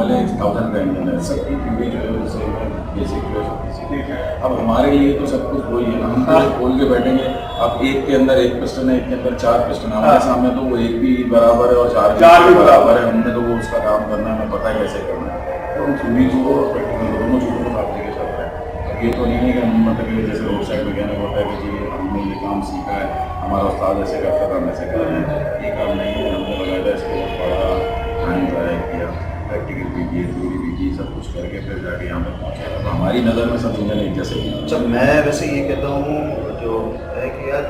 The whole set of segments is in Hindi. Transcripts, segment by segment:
मान लें 1000 का इंजन है, सबकी थ्योरी जो है उससे बेसिक जो है। अब हमारे लिए तो सब कुछ वही है, हम तो खोल के बैठेंगे, अब एक के अंदर एक पिस्टन है, एक के अंदर 4 पिस्टन है, हमारे सामने तो वो एक भी बराबर है और 4 भी बराबर है, हमने तो वो उसका काम करना है, हमें पता है कैसे करना है। तो हम थ्योरी को प्रैक्टिकल दोनों चीज़ों को साथ लेके चल रहे हैं। अब ये तो नहीं है कि हम मतलब जैसे रोड साइड में कहने होता है कि जी हमने ये काम सीखा है, हमारा उस्ताद ऐसे करता था, हम ऐसे कर रहे हैं, ये काम नहीं है। हमने लगाया इसको बड़ा टाइम ज़ाया किया, प्रैक्टिकल भी किए, थ्योरी भी की, सब कुछ करके फिर जाके यहाँ पर पहुँचे। तो हमारी नज़र में सब इंजन एक जैसे ही। अच्छा, मैं वैसे ये कहता हूँ जो है कि यार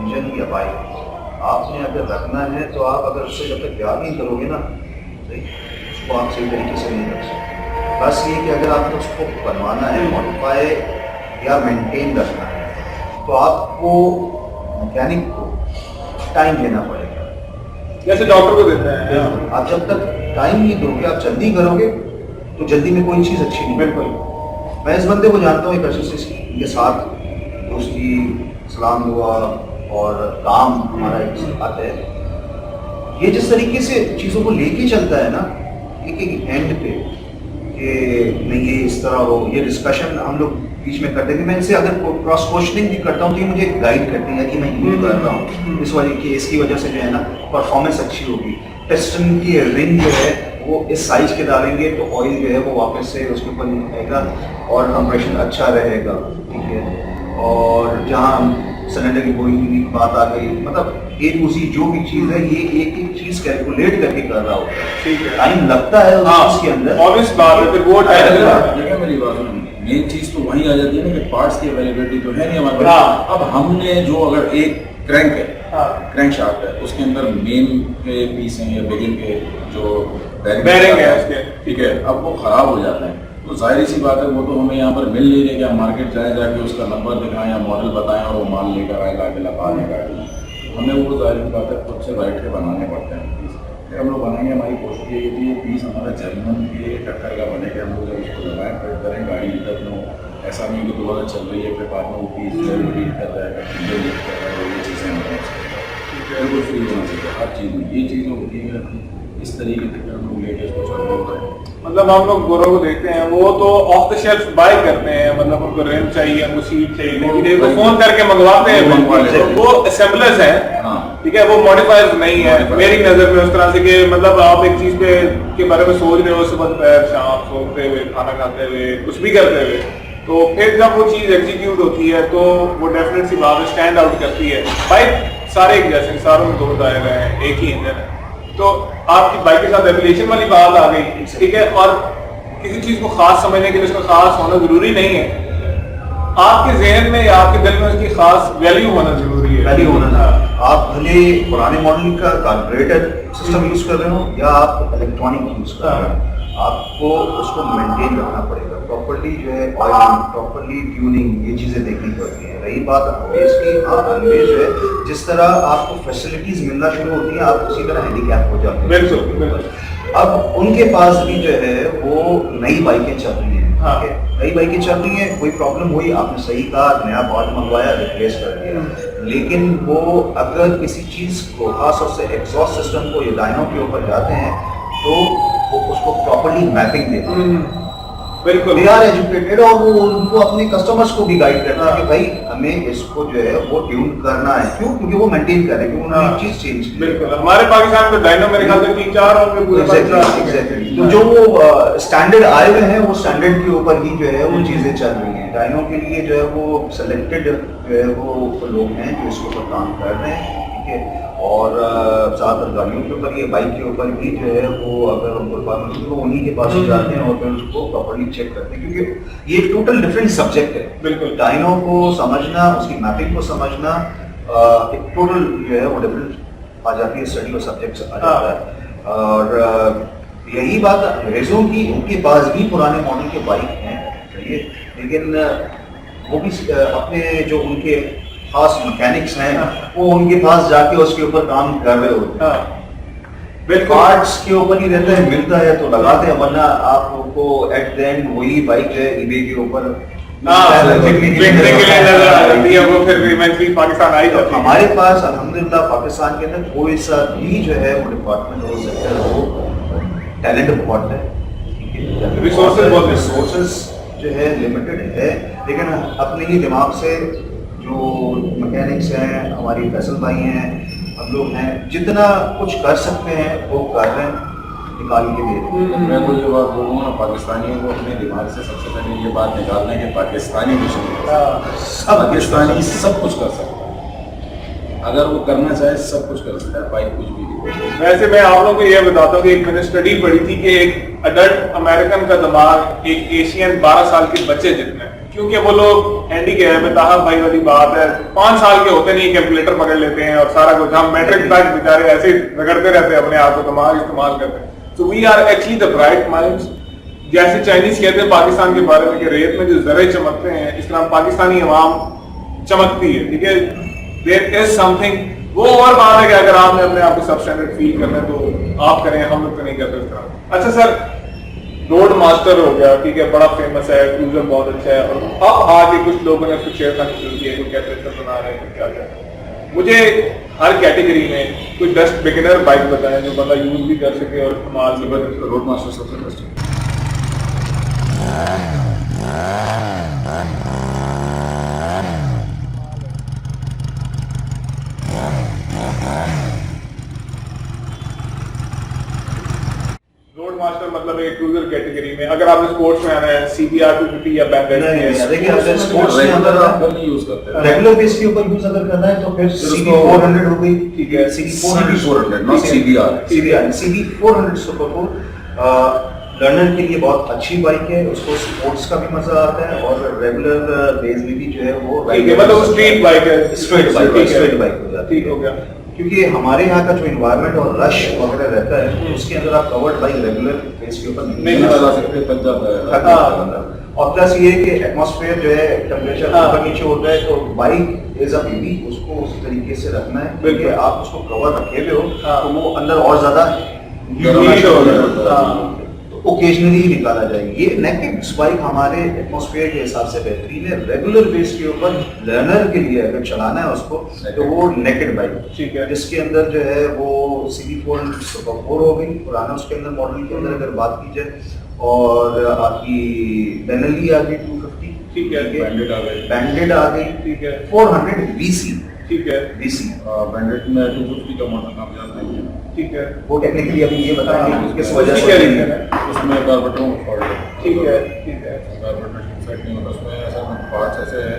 इंजन या बाइक आपने अगर रखना है तो आप अगर उससे जब तक प्यार नहीं करोगे ना उसको आप सही तरीके से नहीं रख सकते। बस ये कि अगर आपने उसको बनवाना है, मॉडिफाई या मेंटेन रखना है, तो आपको मैकेनिक को टाइम देना पड़ेगा, जैसे डॉक्टर को देते हैं। आप जब तक टाइम नहीं दोगे, आप जल्दी करोगे तो जल्दी में कोई चीज़ अच्छी नहीं। बिल्कुल, मैं इस बंदे को जानता हूँ, एक अर्से से इनके साथ दोस्ती, सलाम दुआ और काम हमारा एक साथ है। ये जिस तरीके से चीज़ों को लेके चलता है ना, एक एंड पे कि नहीं ये इस तरह हो, ये डिस्कशन हम लोग बीच में करते हैं। मैं इनसे अगर क्रॉस क्वेश्चनिंग भी करता हूँ तो ये मुझे गाइड करते हैं कि मैं यूँ कर रहा हूँ इस वजह की, इसकी वजह से जो है ना परफॉर्मेंस अच्छी होगी, पिस्टन की रिंग जो है वो इस साइज के डालेंगे तो ऑयल जो है वो वापस से उसके ऊपर आएगा और कंप्रेशन अच्छा रहेगा, ठीक है। और जहाँ सिलेंडर की बोइंग की बात आ गई, मतलब A to Z जो भी चीज़ है ये एक एक चीज़ कैलकुलेट करके कर रहा होता है, ठीक है। टाइम लगता है उस के अंदर, ऑब्वियस बात है, फिर वो देखिए मेरी बात सुनिए, मेन चीज़ तो वहीं आ जाती है ना कि पार्ट्स की अवेलेबिलिटी तो है नहीं हमारे पास। अब हमने जो अगर एक क्रैंक है, क्रैंक शाफ्ट है, उसके अंदर मेन के पीस हैं या बेरिंग के जो बेरिंग है उसके, ठीक है, अब वो खराब हो जाता है तो जाहिर सी बात है वो तो हमें यहाँ पर मिल नहीं रहे कि हम मार्केट जाए जाके उसका नंबर दिखाएं या मॉडल बताएं और वो माल लेकर आए लाके लगा लेगा। हमें वो जाहिर सी बात है खुद से बैठ के बनाने पड़ते हैं पीस। फिर हम लोग बनाएंगे, हमारी कोशिश ये होती है पीस हमारा जर्मन के टक्कर का बने कि हम लोग जब उसको लगाएं फिर करें गाड़ी तक नो, ऐसा नहीं कि दोबारा चल रही है फिर बाद में वो पीस जो है हीट कर जाएगा, हीट कर रहा है, ये चीज़ें बिल्कुल फ्री होना चाहिए हर चीज़ में। ये चीज़ें होती है इस तरीके से हम लोग लेके उसको चल रहे हैं। मतलब हम लोग गोरों को देखते हैं वो तो ऑफ द शेल्फ बाय करते हैं, मतलब उनको रेम चाहिए, उनको सीट चाहिए, लेकिन वो फोन करके मंगवाते हैं, वो असेंबलर्स हैं, ठीक है, वो मॉडिफायर्स नहीं है मेरी नजर में उस तरह से कि मतलब आप एक चीज पे के बारे में सोच रहे हो सुबह दोपहर शाम सोते हुए, खाना खाते हुए, कुछ भी करते हुए, तो फिर जब वो चीज एग्जीक्यूट होती है तो वो डेफिनेट सी बात स्टैंड आउट करती है। बाइक सारे एक जैसे, सारों में 2 टायर हैं, एक ही इंजन है, तो आपकी बाइक के साथ एविलेशन वाली बात आ गई, ठीक है। और किसी चीज को खास समझने के लिए उसका खास होना जरूरी नहीं है, आपके जहन में या आपके दिल में उसकी खास वैल्यू होना जरूरी है। वैल्यू होना, आप भले पुराने मॉडल का कार्बोरेटर सिस्टम यूज कर रहे हो या आप इलेक्ट्रॉनिक यूज कर रहे हो, आपको उसको मेंटेन रखना पड़ेगा प्रॉपर्ली, जो है ऑयलिंग, प्रॉपर्ली ट्यूनिंग, ये चीजें देखनी पड़ती हैं। रही बात अनवेज की, हाँ अनवेज जो है जिस तरह आपको फैसिलिटीज मिलना शुरू होती हैं आप उसी तरह हैंडीकैप हो जाते हैं। बिल्कुल। अब उनके पास भी जो है वो नई बाइकें चल रही हैं, हाँ। नई बाइकें चल रही हैं, कोई प्रॉब्लम हुई आपने सही कहा, नया पार्ट मंगवाया, रिप्लेस कर दिया, लेकिन वो अगर किसी चीज को खासतौर से एग्जॉस्ट सिस्टम को या डायनो के ऊपर जाते हैं तो वो उसको प्रॉपर्ली मैपिंग देते हैं। बिल्कुल, दे आर एजुकेटेड और वो उनको अपने कस्टमर्स को भी गाइड करता है कि भाई हमें इसको जो है वो ट्यून करना है, क्यों? क्योंकि वो मेंटेन कर रहे हैं, क्योंकि उन्होंने एक चीज चेंज की। बिल्कुल, हमारे पाकिस्तान में डायनो मेरे ख्याल से 3-4 और में पूरे एग्जैक्टली, तो जो वो स्टैंडर्ड आए हुए हैं वो स्टैंडर्ड के ऊपर ही जो है वो चीजें चल रही हैं। डायनो के लिए जो है वो सिलेक्टेड जो है वो लोग हैं जो इसके ऊपर काम कर रहे हैं, ठीक है। और ज़्यादातर गाड़ियों के ऊपर, ये बाइक के ऊपर भी जो है वो अगर उनको रिक्वायरमेंट तो उन्हीं के पास जाते हैं और फिर उसको प्रॉपर्ली चेक करते हैं, क्योंकि ये एक टोटल डिफरेंट सब्जेक्ट है। बिल्कुल, डायनो को समझना, उसकी मैपिंग को समझना, एक टोटल जो है वो डिफरेंट आ जाती है, स्टडी और सब्जेक्ट आ जाता है। और यही बात रेजो की, उनके पास भी पुराने मॉडल के बाइक हैं, सही है, लेकिन वो भी अपने जो उनके खास मैकेनिक्स हैं वो उनके पास जाके उसके ऊपर काम कर रहे होते हैं। बिल्कुल, पार्ट्स के ऊपर ही रहता है, मिलता है तो लगाते हैं, वरना आपको एट द एंड वही बाइक जो है ईबे के ऊपर हमारे पास अल्हम्दुलिल्लाह पाकिस्तान के अंदर कोई सा भी जो है वो डिपार्टमेंट हो सकता है, वो टैलेंट बहुत है, Resources बहुत हैं। रिसोर्सेज जो है लिमिटेड है, लेकिन अपने ही दिमाग से जो मैकेनिक्स हैं, हमारी फैसल भाई हैं, हम लोग हैं, जितना कुछ कर सकते हैं वो कर रहे हैं, निकाल के दे रहे हैं। मैं कोई जो बात बोलूँ ना, पाकिस्तानियों को अपने दिमाग से सबसे पहले ये बात निकालना है कि पाकिस्तानी कुछ नहीं कर सकता। पाकिस्तानी सब कुछ कर सकता है, अगर वो करना चाहे सब कुछ कर सकता है, भाई कुछ भी नहीं। वैसे मैं आप लोगों को ये बताता हूँ कि एक मैंने स्टडी पढ़ी थी कि एक अडल्ट अमेरिकन का दिमाग एक एशियन 12 साल के बच्चे जितना है, क्योंकि वो लोग हैंडीकैप है, ताहा भाई वाली बात है, 5 साल के होते नहीं कैलकुलेटर पकड़ लेते हैं और सारा कुछ, हम मैट्रिक तक बेचारे ऐसे ही रगड़ते रहते हैं, अपने आप को दिमाग इस्तेमाल करते हैं। So we are actually the bright minds. जैसे चाइनीज कहते हैं पाकिस्तान के बारे में कि रेत में जो जरे चमकते हैं, इस तरह पाकिस्तानी अवाम चमकती है, ठीक है। देयर इज समथिंग, वो और बात है कि अगर आपने अपने आप को सब स्टैंडर्ड फील करना है तो आप करें, हम लोग तो नहीं करते इस तरह। अच्छा सर, रोड मास्टर हो गया, ठीक है, बड़ा फेमस है, क्रूजर बहुत अच्छा है, और अब आगे कुछ लोगों ने उसको शेयर करना शुरू किया, कोई कैटरेक्टर बना रहे हैं, क्या क्या। मुझे हर कैटेगरी में कोई बेस्ट बिगिनर बाइक बताएं जो बंदा यूज भी कर सके और कमाल से बने। रोड मास्टर सबसे बेस्ट है। रोड मास्टर मतलब एक क्रूजर कैटेगरी में, अगर आपने स्पोर्ट्स में आना है, CBR 250 या बैंडेड नहीं, देखिए अगर स्पोर्ट्स में रेगुलर अगर आप नहीं यूज करते, रेगुलर बेस के ऊपर यूज अगर करना है तो फिर CB 400 हो गई, ठीक है, CB 400 not CBR। CB 400 super 4 learner के लिए बहुत अच्छी बाइक है, उसको स्पोर्ट्स का भी मजा आता है और रेगुलर बेस में भी जो है वो ठीक है, मतलब स्ट्रीट बाइक है, स्ट्रीट बाइक हो जाती ठीक हो गया। क्योंकि हमारे यहाँ का जो इन्वायरमेंट और रश वगैरह रहता है उसके अंदर आप कवर्ड बाइक रेगुलर बेस के ऊपर नहीं लगा सकते, थक जाता है। और प्लस ये कि एटमॉस्फेयर जो है टेम्परेचर ऊपर नीचे होता है, तो बाइक इज अ बेबी, उसको उस तरीके से रखना है, क्योंकि आप उसको कवर रखे हुए हो तो वो अंदर और ज्यादा ओकेजनली ही निकाला जाएगा। ये नेकेड बाइक हमारे एटमॉस्फेयर के हिसाब से बेहतरीन है। रेगुलर बेस के ऊपर लर्नर के लिए अगर चलाना है उसको तो वो नेकेड बाइक, ठीक है, जिसके अंदर जो है वो CB 400 सुपर 4 हो गई पुराना, उसके अंदर मॉडल के अंदर अगर बात की जाए, और आपकी बेनेली आ गई 250, ठीक है, बैंडेड आ गई, ठीक है, 400 BC, ठीक है, BC बैंडेड में 250 का मॉडल कामयाब नहीं है, ठीक है, वो टेक्निकली अभी ये बताएंगे कि किस वजह क्या से रीजन है, उसमें कार्बोरेटर में फॉल्ट है, ठीक है, ठीक है, कार्बोरेटर सेट नहीं होता उसमें, ऐसा पार्ट्स ऐसे है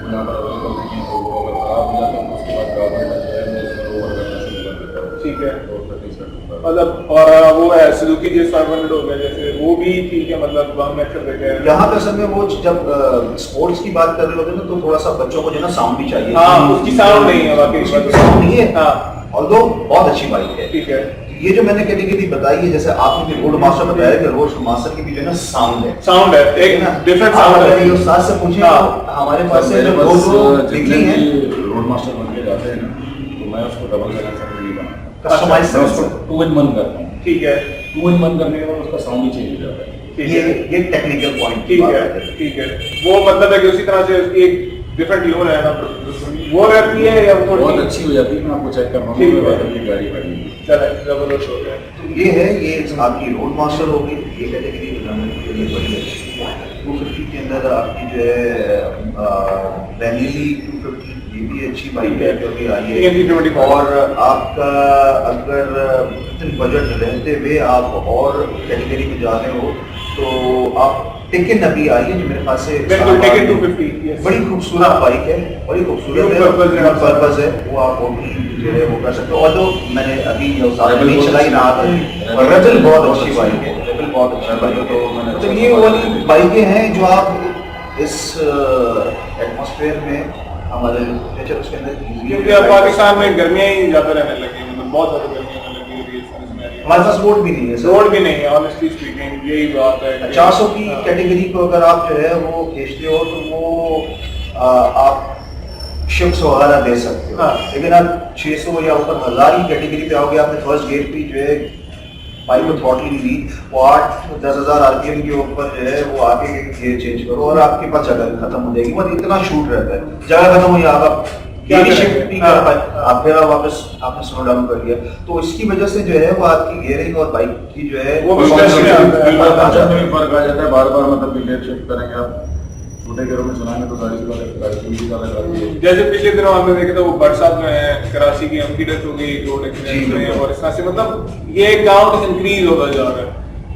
वो यहाँ पर अवेलेबल नहीं है, तो वो अगर खराब हो जाता है तो उसके बाद कार्बोरेटर जो है वो उसमें ओवर करना शुरू कर देता है, ठीक है, तो फिर सेट होता है। मतलब और वो है सुजुकी GS500 हो गया जैसे, वो भी ठीक है, मतलब वन मेथड देखे हैं। यहाँ पर समय वो जब स्पोर्ट्स की बात कर रहे होते हैं ना, तो थोड़ा सा बच्चों को जो है ना साउंड भी चाहिए, हाँ, उसकी साउंड नहीं है, वाकई उसकी साउंड नहीं है, हाँ, ऑल्दो बहुत अच्छी बाइक है, ठीक है। ये जो मैंने कैटेगरी बताई है, जैसे आपने भी रोड मास्टर बताया कि रोड मास्टर की भी जो है ना साउंड है, साउंड है, एक डिफरेंट साउंड है। ये उस्ताद से पूछे तो हमारे पास से जो बस दो जितने डिग्री है भी रोड मास्टर बन के जाते हैं ना, तो मैं उसको डबल बैलेंसर नहीं बनाता, कस्टमाइज मैं उसको 2-in-1 करता हूँ, ठीक है, 2-in-1 करने के बाद उसका साउंड ही चेंज हो जाता है। ठीक ये है, ये टेक्निकल पॉइंट ठीक है, ठीक है। वो मतलब है कि उसी तरह से उसकी एक डिफरेंट ट्यून है ना, वो रहती है या बहुत थोड़ी अच्छी हो जाती है, मैं आपको चेक करना ठीक है। ये गाड़ी खड़ी है। चले जबरदस्त हो गया। ये है, ये आपकी रोड मास्टर होगी, ये कैटेगरी के लिए बड़ी अच्छी है। 250 के अंदर आपकी जो है बेनेली 250, ये भी अच्छी बाइक है जो भी आई है। TNT-25 और आपका अगर इतने बजट रहते हुए आप और कैटेगरी में जा रहे हो तो आप टेकन अभी आई है जो मेरे पास से बिल्कुल टेकन 250, yes। बड़ी खूबसूरत बाइक है, बड़ी खूबसूरत है, पर्पस है, वो आप जो है वो कर सकते हो। और तो मैंने अभी नहीं चलाई ना था, और रेबल बहुत अच्छी बाइक है, रेबल बहुत अच्छी बाइक है। तो ये वाली बाइकें हैं जो आप इस एटमॉस्फेयर में हमारे नेचर उसके अंदर क्योंकि अब पाकिस्तान में गर्मियां ही ज्यादा रहने लगी, मतलब बहुत ज्यादा गर्मियां होने लगी है इसमें। हमारे पास रोड भी नहीं है, रोड भी नहीं है, ऑनेस्टली स्पीकिंग यही बात है। 400 की कैटेगरी को अगर आप जो है वो खींचते हो तो वो आप शिफ्ट्स वगैरह दे सकते हो, लेकिन आप 600 या ऊपर 1000 की कैटेगरी पे आओगे, आपने फर्स्ट गेट पे जो है बाइक को थ्रॉटलिंग दी, वो 8-10 हज़ार RPM के ऊपर जो है वो आगे गियर चेंज करो और आपके पास जगह खत्म हो जाएगी, मतलब इतना शूट रहता है, जगह खत्म हुई आप क्या गियर करेंगे? शिफ्ट नहीं कर पाए, आप फिर वापस आपने स्लो डाउन कर लिया, तो इसकी वजह से जो है वो आपकी गियरिंग और बाइक की जो है वो performance भी में फर्क फर्क आ जाता है। फर्क आ जाता है, बार बार मतलब कि गियर शिफ्ट करेंगे आप छोटे गियरों में चलाएंगे तो गाड़ी की ज़्यादा जाती है। जैसे पिछले दिनों हमने देखा था वो बरसात में है कराची की उनकी डेथ हो गई रोड एक्सीडेंट जी, में, बिल्कुल। और इस तरह से मतलब ये काउंट इंक्रीज होता जा रहा है।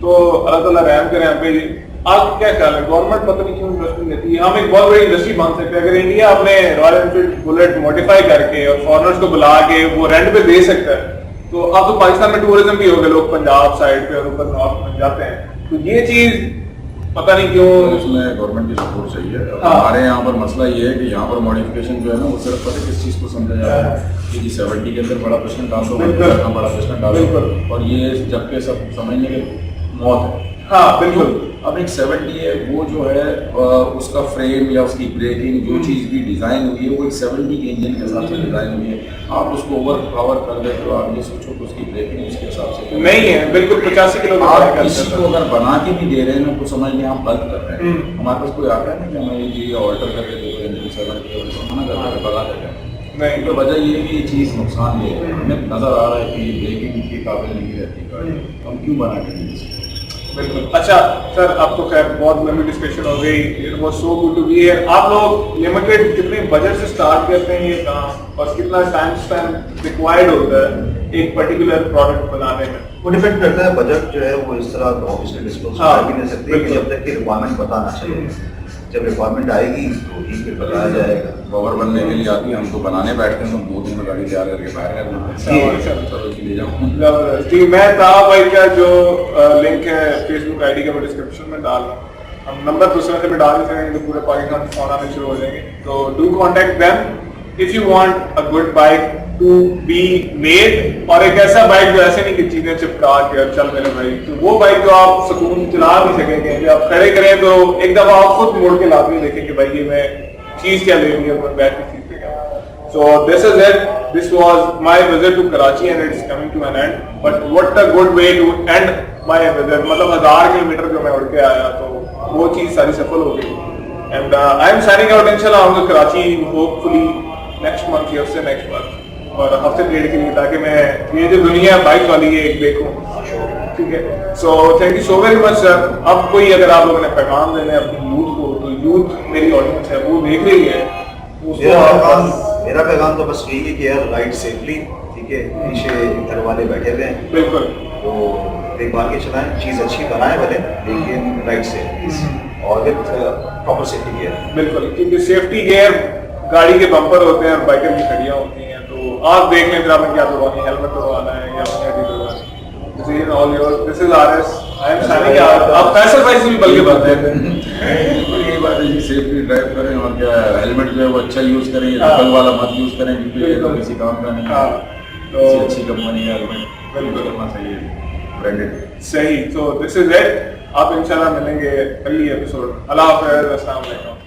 तो अल्लाह ताला रहम करे हम पे। आप क्या ख्याल है, गवर्नमेंट पता नहीं क्यों इंडस्ट्री लेती है? हम एक बहुत बड़ी इंडस्ट्री बन सकते हैं अगर इंडिया अपने रॉयल एनफील्ड बुलेट मॉडिफाई करके और फॉरेनर्स को बुला के वो रेंट पे दे सकता है। तो अब तो पाकिस्तान में टूरिज्म भी हो गया, लोग पंजाब साइड पे और ऊपर नॉर्थ में जाते हैं, तो ये चीज पता नहीं क्यों। उसमें गवर्नमेंट की सपोर्ट चाहिए। हाँ। हमारे यहाँ पर मसला ये है कि यहाँ पर मॉडिफिकेशन जो है ना वो सिर्फ पता है किस चीज़ को समझा जाता है कि 70 के अंदर बड़ा प्रश्न डाल दो, बिल्कुल। बड़ा प्रश्न डाल दो, बिल्कुल। और ये जबकि सब समझने के मौत है। हाँ बिल्कुल। अब एक 70 है वो जो है उसका फ्रेम या उसकी ब्रेकिंग जो चीज़ भी डिज़ाइन हुई है वो एक 70 के इंजन के हिसाब से डिज़ाइन हुई है। आप उसको ओवर पावर कर देते हो, आप ये सोचो कि उसकी ब्रेकिंग उसके हिसाब से नहीं है, बिल्कुल 85 किलो का आप बाइक है। किसी को अगर बना के भी दे रहे हैं ना तो समझ लें आप गलत कर रहे हैं। हमारे पास कोई आता है ना कि हमें ये चीज़ ऑल्टर करके दे दो इंजन 70 के, मना करते हैं, भगा देते हैं। नहीं तो वजह ये है कि ये चीज़ नुकसान ये है, हमें नज़र आ रहा है कि ये ब्रेकिंग के काबिल नहीं रहती गाड़ी, तो हम क्यों बना के दें इसको? बिल्कुल। अच्छा सर, अब तो खैर बहुत लंबी डिस्कशन हो गई, it was so good to be here. आप लोग लिमिटेड कितने बजट से स्टार्ट करते हैं ये काम, और कितना टाइम स्पेन रिक्वायर्ड होता है एक पर्टिकुलर प्रोडक्ट बनाने में? वो डिपेंड करता है, बजट जो है वो इस तरह ऑब्वियसली डिस्क्लोज हाँ, कर भी नहीं सकते कि जब तक कि रिक्वायरमेंट पता ना चले। जब रिक्वायरमेंट आएगी तो ही फिर बताया जाएगा। कवर बनने के लिए आती है, हम तो बनाने बैठते हैं तो 2 दिन में गाड़ी तैयार करके बाहर कर देते हैं। चलो जी ले जाओ। जबरदस्त। मैं ताहा भाई का जो लिंक है फेसबुक आईडी का मैं डिस्क्रिप्शन में डाल रहा हूँ। हम नंबर दूसरे से भी डाल देते हैं तो पूरे पाकिस्तान में फोन आने शुरू हो जाएंगे। तो do contact them if you want a good bike to be made, और एक ऐसा बाइक जो ऐसे नहीं कि चीजें चिपका के और चल मेरे भाई, तो वो बाइक जो आप सुकून चला नहीं सकेंगे कि आप खड़े करें तो एक दफा आप खुद मोड़ के लाते देखें कि भाई ये मैं चीज क्या ले रही है, बैठ के चीज पे। So this is it. This was my visit to Karachi and it's coming to an end. But what a good way to end my visit. मतलब 1000 किलोमीटर जो मैं उड़ के आया तो वो चीज सारी सफल हो गई। And I am signing out. इंशाल्लाह आऊँगा कराची hopefully next month या उससे next month, और हफ्ते डेढ़ के लिए, ताकि मैं ये जो दुनिया बाइक वाली है एक देखूँ। ठीक है, so thank you so very much sir. अब कोई अगर आप लोगों ने पैगाम देना है अपनी यूथ को, तो यूथ मेरी ऑडियंस है वो देख रही है, उसको मेरा पैगाम तो बस यही है कि यार राइड सेफली, ठीक है, पीछे घर वाले बैठे हुए हैं बिल्कुल तो देख भाल के चलाएं, चीज़ अच्छी बनाए भले लेकिन राइड सेफ और विद प्रॉपर सेफ्टी गियर। बिल्कुल, क्योंकि सेफ्टी गियर गाड़ी के बम्पर होते हैं और बाइकर की खड़ियां होती हैं, तो आप देख लें फिर आपने क्या करवानी है, हेलमेट करवाना है या this is all your, this is RS, I am signing out. आप फैसल भाई से भी बल्कि बात है यही बात है कि सेफली ड्राइव करें, और क्या हेलमेट जो है वो अच्छा यूज करें, डबल वाला मत यूज करें क्योंकि ये तो किसी काम का नहीं है। तो किसी अच्छी कंपनी का हेलमेट यूज करना चाहिए, ब्रांडेड। सही। तो दिस इज इट। आप इंशाल्लाह मिलेंगे अगली एपिसोड। अल्लाह हाफ़िज़, अस्सलाम वालेकुम।